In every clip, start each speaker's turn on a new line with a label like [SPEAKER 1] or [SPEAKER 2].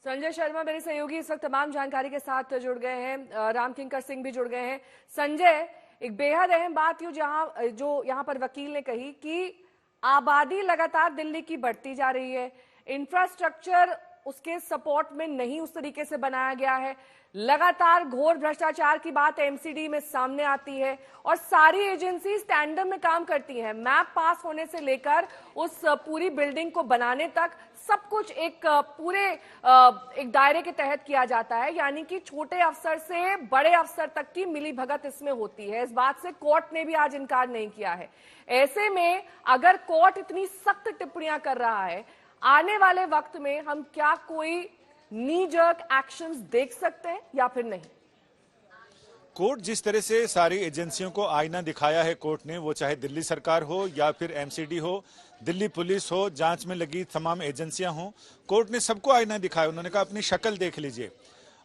[SPEAKER 1] संजय शर्मा मेरे सहयोगी इस वक्त तमाम जानकारी के साथ जुड़ गए हैं। राम किंकर सिंह भी जुड़ गए हैं। संजय, एक बेहद अहम बात जो यहाँ पर वकील ने कही कि आबादी लगातार दिल्ली की बढ़ती जा रही है, इंफ्रास्ट्रक्चर उसके सपोर्ट में नहीं उस तरीके से बनाया गया है, लगातार घोर भ्रष्टाचार की बात एमसीडी में सामने आती है और सारी एजेंसी टैंडम में काम करती हैं। मैप पास होने से लेकर उस पूरी बिल्डिंग को बनाने तक सब कुछ एक पूरे एक दायरे के तहत किया जाता है, यानी कि छोटे अफसर से बड़े अफसर तक की मिलीभगत इसमें होती है। इस बात से कोर्ट ने भी आज इनकार नहीं किया है। ऐसे में अगर कोर्ट इतनी सख्त टिप्पणियां कर रहा है, आने वाले वक्त में हम क्या कोई नी जर्क एक्शंस देख सकते हैं या फिर नहीं?
[SPEAKER 2] कोर्ट जिस तरह से सारी एजेंसियों को आईना दिखाया है कोर्ट ने, वो चाहे दिल्ली सरकार हो या फिर एमसीडी हो, दिल्ली पुलिस हो, जांच में लगी तमाम एजेंसियां हो, कोर्ट ने सबको आईना दिखाया। उन्होंने कहा अपनी शक्ल देख लीजिए।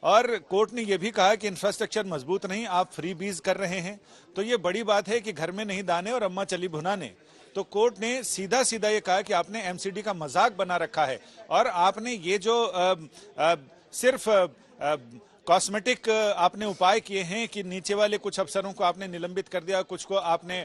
[SPEAKER 2] और कोर्ट ने यह भी कहा कि इंफ्रास्ट्रक्चर मजबूत नहीं, आप फ्री बीज कर रहे हैं। तो ये बड़ी बात है कि घर में नहीं दाने और अम्मा चली भुनाने। तो कोर्ट ने सीधा सीधा ये कहा कि आपने एमसीडी का मजाक बना रखा है और आपने ये जो सिर्फ कॉस्मेटिक आपने उपाय किए हैं कि नीचे वाले कुछ अफसरों को आपने निलंबित कर दिया, कुछ को आपने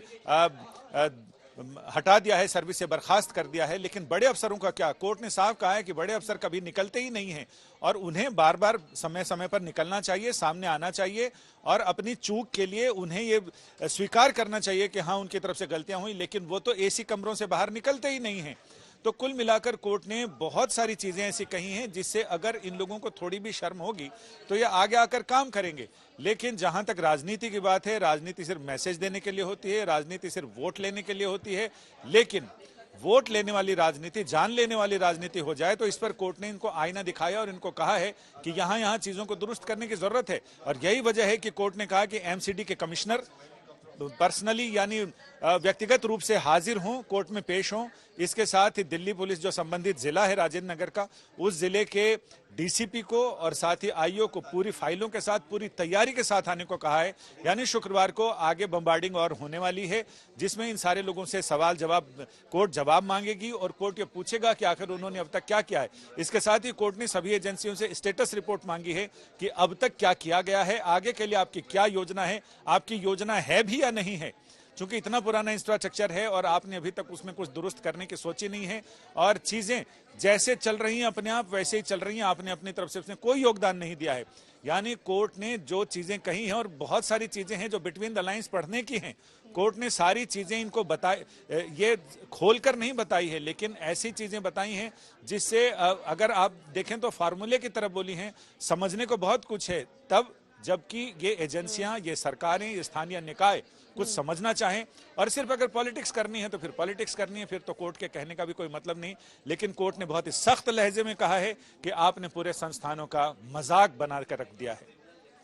[SPEAKER 2] हटा दिया है, सर्विस से बर्खास्त कर दिया है, लेकिन बड़े अफसरों का क्या? कोर्ट ने साफ कहा है कि बड़े अफसर कभी निकलते ही नहीं हैं और उन्हें बार बार समय समय पर निकलना चाहिए, सामने आना चाहिए और अपनी चूक के लिए उन्हें ये स्वीकार करना चाहिए कि हाँ उनकी तरफ से गलतियां हुई, लेकिन वो तो एसी कमरों से बाहर निकलते ही नहीं हैं। तो कुल मिलाकर कोर्ट ने बहुत सारी चीजें ऐसी कही हैं जिससे अगर इन लोगों को थोड़ी भी शर्म होगी तो ये आगे आकर काम करेंगे। लेकिन जहां तक राजनीति की बात है, राजनीति सिर्फ मैसेज देने के लिए होती है, राजनीति सिर्फ वोट लेने के लिए होती है। लेकिन वोट लेने वाली राजनीति, जान लेने वाली राजनीति हो जाए तो इस पर कोर्ट ने इनको आईना दिखाया और इनको कहा है कि यहां चीजों को दुरुस्त करने की जरूरत है। और यही वजह है कि कोर्ट ने कहा कि एमसीडी के कमिश्नर पर्सनली यानी व्यक्तिगत रूप से हाजिर हों, कोर्ट में पेश हों। इसके साथ ही दिल्ली पुलिस जो संबंधित जिला है राजेंद्र नगर का, उस जिले के डीसीपी को और साथ ही आईओ को पूरी फाइलों के साथ पूरी तैयारी के साथ आने को कहा है। यानी शुक्रवार को आगे बम्बार्डिंग और होने वाली है जिसमें इन सारे लोगों से सवाल जवाब कोर्ट जवाब मांगेगी और कोर्ट ये पूछेगा कि आखिर उन्होंने अब तक क्या किया है। इसके साथ ही कोर्ट ने सभी एजेंसियों से स्टेटस रिपोर्ट मांगी है कि अब तक क्या किया गया है, आगे के लिए आपकी क्या योजना है, आपकी योजना है भी या नहीं है। चूंकि इतना पुराना इंफ्रास्ट्रक्चर है और आपने अभी तक उसमें कुछ दुरुस्त करने की सोची नहीं है और चीजें जैसे चल रही हैं अपने आप वैसे ही चल रही हैं, आपने अपनी तरफ से उसमें कोई योगदान नहीं दिया है। यानी कोर्ट ने जो चीजें कही हैं और बहुत सारी चीजें हैं जो बिटवीन द लाइंस पढ़ने की हैं, कोर्ट ने सारी चीजें इनको बताई, ये खोलकर नहीं बताई है लेकिन ऐसी चीजें बताई हैं जिससे अगर आप देखें तो फार्मूले की तरफ बोली हैं, समझने को बहुत कुछ है। तब जबकि ये एजेंसियां, ये सरकारें, ये स्थानीय निकाय कुछ समझना चाहें और सिर्फ अगर पॉलिटिक्स करनी है तो फिर पॉलिटिक्स करनी है, फिर तो कोर्ट के कहने का भी कोई मतलब नहीं। लेकिन कोर्ट ने बहुत ही सख्त लहजे में कहा है कि आपने पूरे संस्थानों का मजाक बनाकर रख दिया है।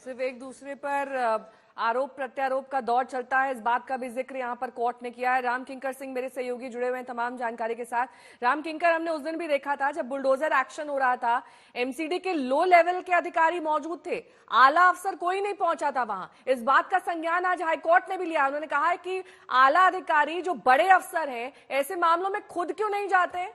[SPEAKER 1] सिर्फ एक दूसरे पर आरोप प्रत्यारोप का दौर चलता है, इस बात का भी जिक्र यहाँ पर कोर्ट ने किया है। राम किंकर सिंह मेरे सहयोगी जुड़े हुए हैं तमाम जानकारी के साथ। राम किंकर, हमने उस दिन भी देखा था जब बुलडोजर एक्शन हो रहा था, एमसीडी के लो लेवल के अधिकारी मौजूद थे, आला अफसर कोई नहीं पहुंचा था वहां। इस बात का संज्ञान आज हाईकोर्ट ने भी लिया। उन्होंने कहा है कि आला अधिकारी जो बड़े अफसर हैं ऐसे मामलों में खुद क्यों नहीं जाते?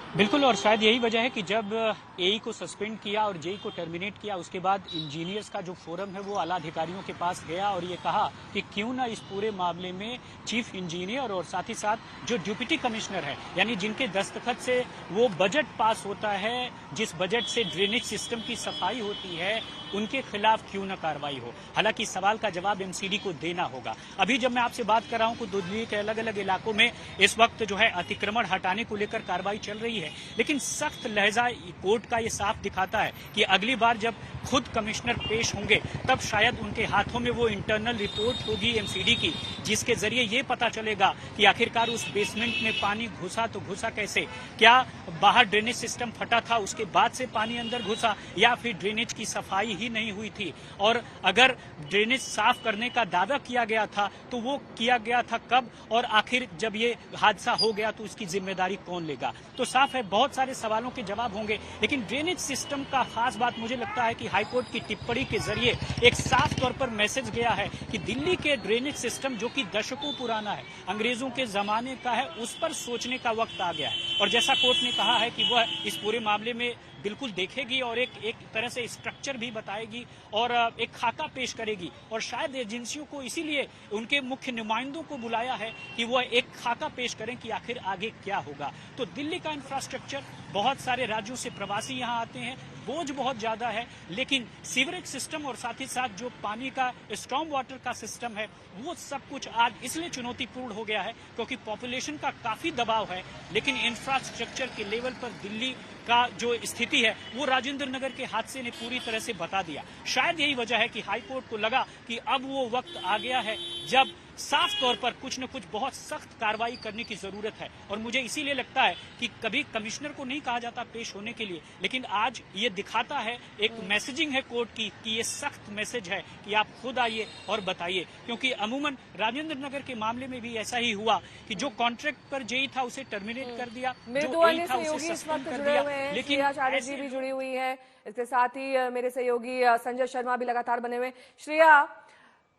[SPEAKER 3] बिल्कुल, और शायद यही वजह है कि जब एई को सस्पेंड किया और जेई को टर्मिनेट किया, उसके बाद इंजीनियर्स का जो फोरम है वो आला अधिकारियों के पास गया और ये कहा कि क्यों ना इस पूरे मामले में चीफ इंजीनियर और साथ ही साथ जो डिप्टी कमिश्नर है, यानी जिनके दस्तखत से वो बजट पास होता है, जिस बजट से ड्रेनेज सिस्टम की सफाई होती है, उनके खिलाफ क्यों न कार्रवाई हो। हालांकि सवाल का जवाब एमसीडी को देना होगा। अभी जब मैं आपसे बात कर रहा हूं कि दिल्ली के अलग अलग इलाकों में इस वक्त जो है अतिक्रमण हटाने को लेकर कार्रवाई चल रही है, लेकिन सख्त लहजा कोर्ट का ये साफ दिखाता है कि अगली बार जब खुद कमिश्नर पेश होंगे तब शायद उनके हाथों में वो इंटरनल रिपोर्ट होगी एमसीडी की, जिसके जरिए ये पता चलेगा कि आखिरकार उस बेसमेंट में पानी घुसा तो घुसा कैसे, क्या बाहर ड्रेनेज सिस्टम फटा था उसके बाद से पानी अंदर घुसा या फिर ड्रेनेज की सफाई ही नहीं हुई थी, और अगर ड्रेनेज साफ करने का दावा किया गया था तो वो किया गया था कब, और आखिर जब ये हादसा हो गया तो इसकी जिम्मेदारी कौन लेगा। तो साफ है बहुत सारे सवालों के जवाब होंगे, लेकिन ड्रेनेज सिस्टम का खास बात मुझे लगता है कि हाईकोर्ट की टिप्पणी के जरिए एक साफ तौर पर मैसेज गया है कि दिल्ली के ड्रेनेज सिस्टम जो कि दशकों पुराना है, अंग्रेजों के जमाने का है, उस पर सोचने का वक्त आ गया है। और जैसा कोर्ट ने कहा है कि वह इस पूरे मामले में बिल्कुल देखेगी और एक तरह से स्ट्रक्चर भी बताएगी और एक खाका पेश करेगी, और शायद एजेंसियों को इसीलिए उनके मुख्य नुमाइंदों को बुलाया है कि वह एक खाका पेश करें कि आखिर आगे क्या होगा। तो दिल्ली का इंफ्रास्ट्रक्चर, बहुत सारे राज्यों से प्रवासी यहाँ आते हैं, बोझ बहुत ज्यादा है, लेकिन सीवरेज सिस्टम और साथ ही साथ जो पानी का स्टॉर्म वाटर का सिस्टम है वो सब कुछ आज इसलिए चुनौतीपूर्ण हो गया है क्योंकि पॉपुलेशन का काफी दबाव है, लेकिन इंफ्रास्ट्रक्चर के लेवल पर दिल्ली का जो स्थिति है वो राजेंद्र नगर के हादसे ने पूरी तरह से बता दिया। शायद यही वजह है कि हाईकोर्ट को लगा कि अब वो वक्त आ गया है जब साफ तौर पर कुछ न कुछ बहुत सख्त कार्रवाई करने की जरूरत है। और मुझे इसीलिए लगता है कि कभी कमिश्नर को नहीं कहा जाता पेश होने के लिए, लेकिन आज ये दिखाता है, एक मैसेजिंग है कोर्ट की कि ये सख्त मैसेज है कि आप खुद आइए और बताइए। क्योंकि अमूमन राजेंद्र नगर के मामले में भी ऐसा ही हुआ कि जो कॉन्ट्रैक्ट पर जेई था उसे टर्मिनेट कर दिया, जो एई था उसे सस्पेंड कर दिया, लेकिन
[SPEAKER 1] श्रेया जी भी जुड़ी हुई है, इसके साथ ही मेरे सहयोगी संजय शर्मा भी लगातार बने हुए। श्रेया,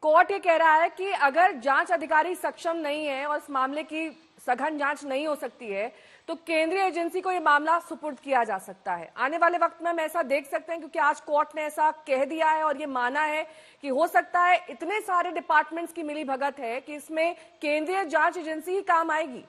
[SPEAKER 1] कोर्ट ये कह रहा है कि अगर जांच अधिकारी सक्षम नहीं है और इस मामले की सघन जांच नहीं हो सकती है तो केंद्रीय एजेंसी को ये मामला सुपुर्द किया जा सकता है। आने वाले वक्त में हम ऐसा देख सकते हैं, क्योंकि आज कोर्ट ने ऐसा कह दिया है और ये माना है कि हो सकता है इतने सारे डिपार्टमेंट्स की मिलीभगत है कि इसमें केंद्रीय जांच एजेंसी ही काम आएगी।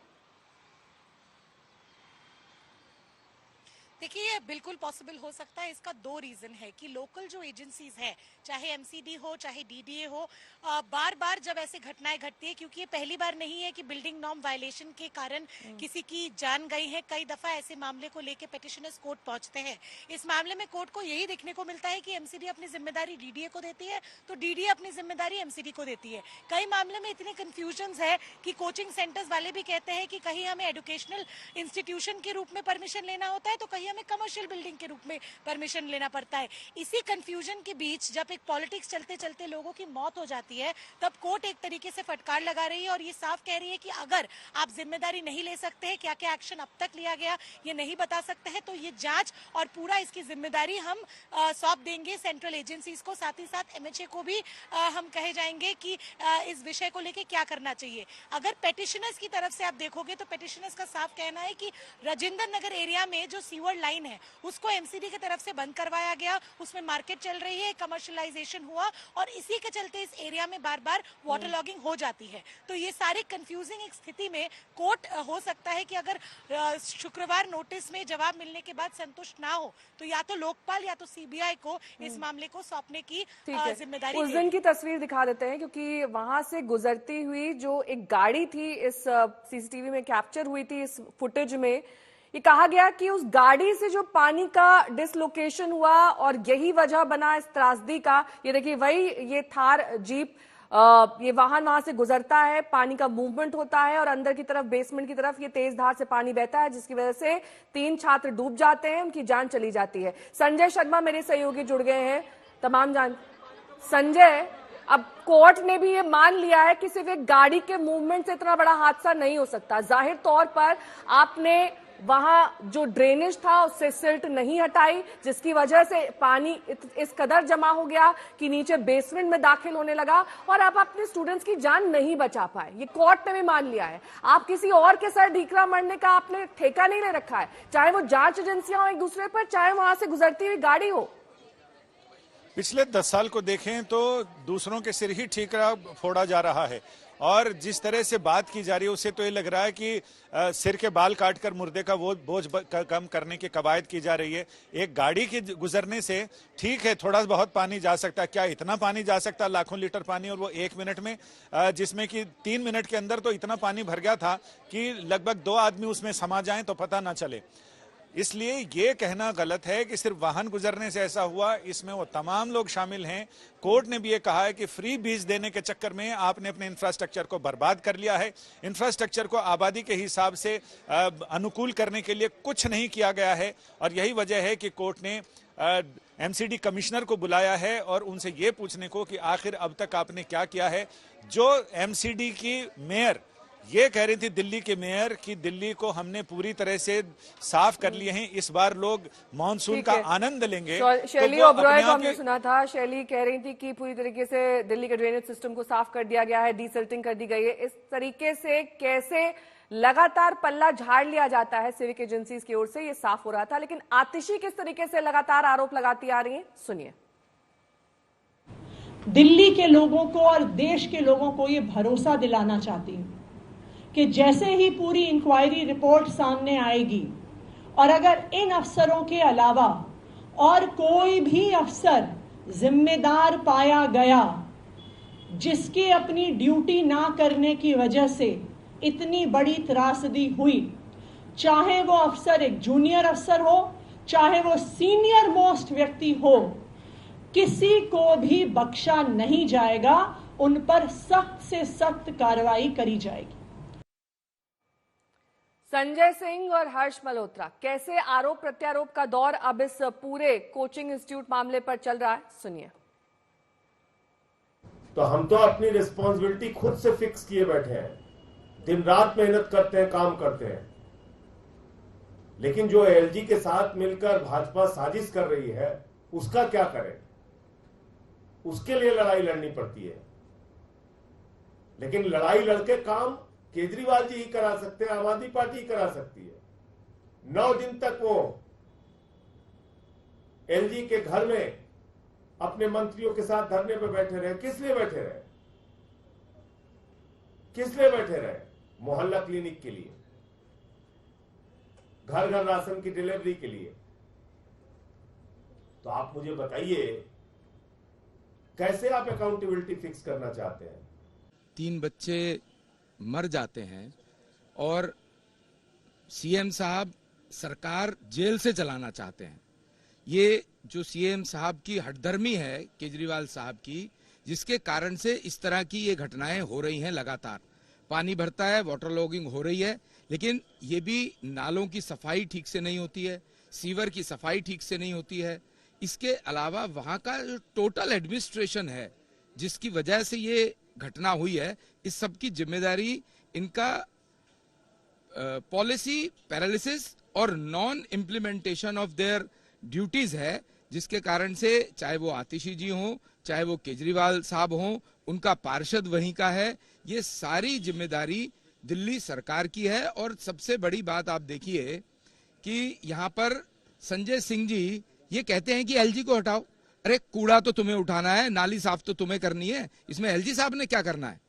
[SPEAKER 4] देखिए ये बिल्कुल पॉसिबल हो सकता है। इसका दो रीजन है कि लोकल जो एजेंसीज है, चाहे एमसीडी हो चाहे डीडीए हो, बार बार जब ऐसे घटनाएं घटती है, क्योंकि ये पहली बार नहीं है कि बिल्डिंग नॉर्म वायलेशन के कारण किसी की जान गई है, कई दफा ऐसे मामले को लेके पेटिशनर्स कोर्ट पहुंचते हैं। इस मामले में कोर्ट को यही देखने को मिलता है कि एमसीडी अपनी जिम्मेदारी डीडीए को देती है तो डीडीए अपनी जिम्मेदारी एमसीडी को देती है। कई मामले में इतने कंफ्यूजन है कि कोचिंग सेंटर्स वाले भी कहते हैं कि कहीं हमें एजुकेशनल इंस्टीट्यूशन के रूप में परमिशन लेना होता है तो कहीं हमें कमर्शियल बिल्डिंग के रूप में परमिशन लेना पड़ता है। इसी कंफ्यूजन के बीच जब एक पॉलिटिक्स चलते चलते लोगों की मौत हो जाती है, तब कोर्ट एक तरीके से फटकार लगा रही है और ये साफ कह रही है कि अगर आप जिम्मेदारी नहीं ले सकते हैं, क्या क्या एक्शन अब तक लिया गया ये नहीं बता सकते हैं, तो ये जांच और पूरा इसकी जिम्मेदारी हम सौंप देंगे सेंट्रल एजेंसीज को। साथ ही साथ एमएचए को भी हम कहे जाएंगे कि इस विषय को लेकर क्या करना चाहिए। अगर पेटिशनर्स की तरफ से आप देखोगे तो पेटिशनर्स का साफ कहना है कि राजेंद्र नगर एरिया में जो सीवर लाइन है उसको एमसीडी की तरफ से बंद करवाया गया, उसमें मार्केट चल रही है, कमर्शियलाइजेशन हुआ और इसी के चलते इस एरिया में बार बार वाटर लॉगिंग हो जाती है। तो ये सारी कंफ्यूजिंग एक स्थिति में कोर्ट हो सकता है कि अगर शुक्रवार नोटिस में जवाब मिलने के बाद संतुष्ट ना हो तो या तो लोकपाल या तो सीबीआई को इस मामले को सौंपने की जिम्मेदारी।
[SPEAKER 1] उस दिन की तस्वीर दिखा देते हैं, क्योंकि वहां से गुजरती हुई जो एक गाड़ी थी, इस सीसीटीवी में कैप्चर हुई थी, इस फुटेज में ये कहा गया कि उस गाड़ी से जो पानी का डिसलोकेशन हुआ और यही वजह बना इस त्रासदी का। ये देखिए वही ये थार जीप, ये वाहन वहां से गुजरता है, पानी का मूवमेंट होता है और अंदर की तरफ बेसमेंट की तरफ ये तेज धार से पानी बहता है, जिसकी वजह से 3 छात्र डूब जाते हैं, उनकी जान चली जाती है। संजय शर्मा मेरे सहयोगी जुड़ गए हैं, तमाम जान। संजय, अब कोर्ट ने भी ये मान लिया है कि सिर्फ एक गाड़ी के मूवमेंट से इतना बड़ा हादसा नहीं हो सकता। जाहिर तौर पर आपने वहां जो ड्रेनेज था उससे सिल्ट नहीं हटाई, जिसकी वजह से पानी इस कदर जमा हो गया कि नीचे बेसमेंट में दाखिल होने लगा और आप अपने स्टूडेंट्स की जान नहीं बचा पाए। ये कोर्ट ने भी मान लिया है। आप किसी और के सर ढीकरा मरने का आपने ठेका नहीं ले रखा है, चाहे वो जांच एजेंसियां हो एक दूसरे पर, चाहे वहां से गुजरती हुई गाड़ी हो।
[SPEAKER 2] पिछले 10 साल को देखें तो दूसरों के सिर ही ठीकरा फोड़ा जा रहा है और जिस तरह से बात की जा रही है उससे तो ये लग रहा है कि सिर के बाल काटकर मुर्दे का वो बोझ कम करने की कवायद की जा रही है। एक गाड़ी के गुजरने से ठीक है थोड़ा बहुत पानी जा सकता है, क्या इतना पानी जा सकता है? लाखों लीटर पानी और वो 1 मिनट में, जिसमें कि 3 मिनट के अंदर तो इतना पानी भर गया था कि लगभग 2 आदमी उसमें समा जाएं तो पता ना चले। इसलिए ये कहना गलत है कि सिर्फ वाहन गुजरने से ऐसा हुआ, इसमें वो तमाम लोग शामिल हैं। कोर्ट ने भी ये कहा है कि फ्री बीज देने के चक्कर में आपने अपने इंफ्रास्ट्रक्चर को बर्बाद कर लिया है। इंफ्रास्ट्रक्चर को आबादी के हिसाब से अनुकूल करने के लिए कुछ नहीं किया गया है और यही वजह है कि कोर्ट ने एमसीडी कमिश्नर को बुलाया है और उनसे ये पूछने को कि आखिर अब तक आपने क्या किया है। जो एमसीडी की मेयर ये कह रही थी, दिल्ली के मेयर, कि दिल्ली को हमने पूरी तरह से साफ कर लिए हैं, इस बार लोग मानसून का आनंद लेंगे।
[SPEAKER 1] शैली ओबरॉय को हमने सुना था, शैली कह रही थी कि पूरी तरीके से दिल्ली के ड्रेनेज सिस्टम को साफ कर दिया गया है, डीसिल्टिंग कर दी गई है। इस तरीके से कैसे लगातार पल्ला झाड़ लिया जाता है सिविक एजेंसीज की ओर से, ये साफ हो रहा था। लेकिन आतिशी किस तरीके से लगातार आरोप लगाती आ रही है, सुनिए।
[SPEAKER 5] दिल्ली के लोगों को और देश के लोगों को ये भरोसा दिलाना चाहती हूं कि जैसे ही पूरी इंक्वायरी रिपोर्ट सामने आएगी और अगर इन अफसरों के अलावा और कोई भी अफसर जिम्मेदार पाया गया जिसकी अपनी ड्यूटी ना करने की वजह से इतनी बड़ी त्रासदी हुई, चाहे वो अफसर एक जूनियर अफसर हो, चाहे वो सीनियर मोस्ट व्यक्ति हो, किसी को भी बख्शा नहीं जाएगा। उन पर सख्त से सख्त कार्रवाई करी जाएगी।
[SPEAKER 1] संजय सिंह और हर्ष मल्होत्रा, कैसे आरोप प्रत्यारोप का दौर अब इस पूरे कोचिंग इंस्टीट्यूट मामले पर चल रहा है, सुनिए।
[SPEAKER 6] तो हम तो अपनी रिस्पॉन्सिबिलिटी खुद से फिक्स किए बैठे हैं, दिन रात मेहनत करते हैं, काम करते हैं, लेकिन जो एलजी के साथ मिलकर भाजपा साजिश कर रही है उसका क्या करें? उसके लिए लड़ाई लड़नी पड़ती है, लेकिन लड़ाई लड़के काम केजरीवाल जी ही करा सकते हैं, आम आदमी पार्टी ही करा सकती है। 9 दिन तक वो एलजी के घर में अपने मंत्रियों के साथ धरने पर बैठे रहे। किस लिए बैठे रहे? किस लिए बैठे रहे? मोहल्ला क्लिनिक के लिए, घर घर राशन की डिलीवरी के लिए। तो आप मुझे बताइए, कैसे आप अकाउंटेबिलिटी फिक्स करना चाहते हैं?
[SPEAKER 7] 3 बच्चे मर जाते हैं और सीएम साहब सरकार जेल से चलाना चाहते हैं। ये जो सीएम साहब की हठधर्मी है, केजरीवाल साहब की, जिसके कारण से इस तरह की ये घटनाएं हो रही हैं। लगातार पानी भरता है, वाटर लॉगिंग हो रही है, लेकिन ये भी नालों की सफाई ठीक से नहीं होती है, सीवर की सफाई ठीक से नहीं होती है। इसके अलावा वहां का जो टोटल एडमिनिस्ट्रेशन है, जिसकी वजह से ये घटना हुई है, इस सब की जिम्मेदारी इनका पॉलिसी पैरालिसिस और non implementation of their duties है, जिसके कारण से चाहे वो आतिशी जी हों, चाहे वो केजरीवाल साहब हों, उनका पार्षद वहीं का है। ये सारी जिम्मेदारी दिल्ली सरकार की है। और सबसे बड़ी बात आप देखिए कि यहाँ पर संजय सिंह जी ये कहते हैं कि एलजी को हटाओ। अरे कूड़ा तो तुम्हें उठाना है, नाली साफ तो तुम्हें करनी है, इसमें एलजी साहब ने क्या करना है?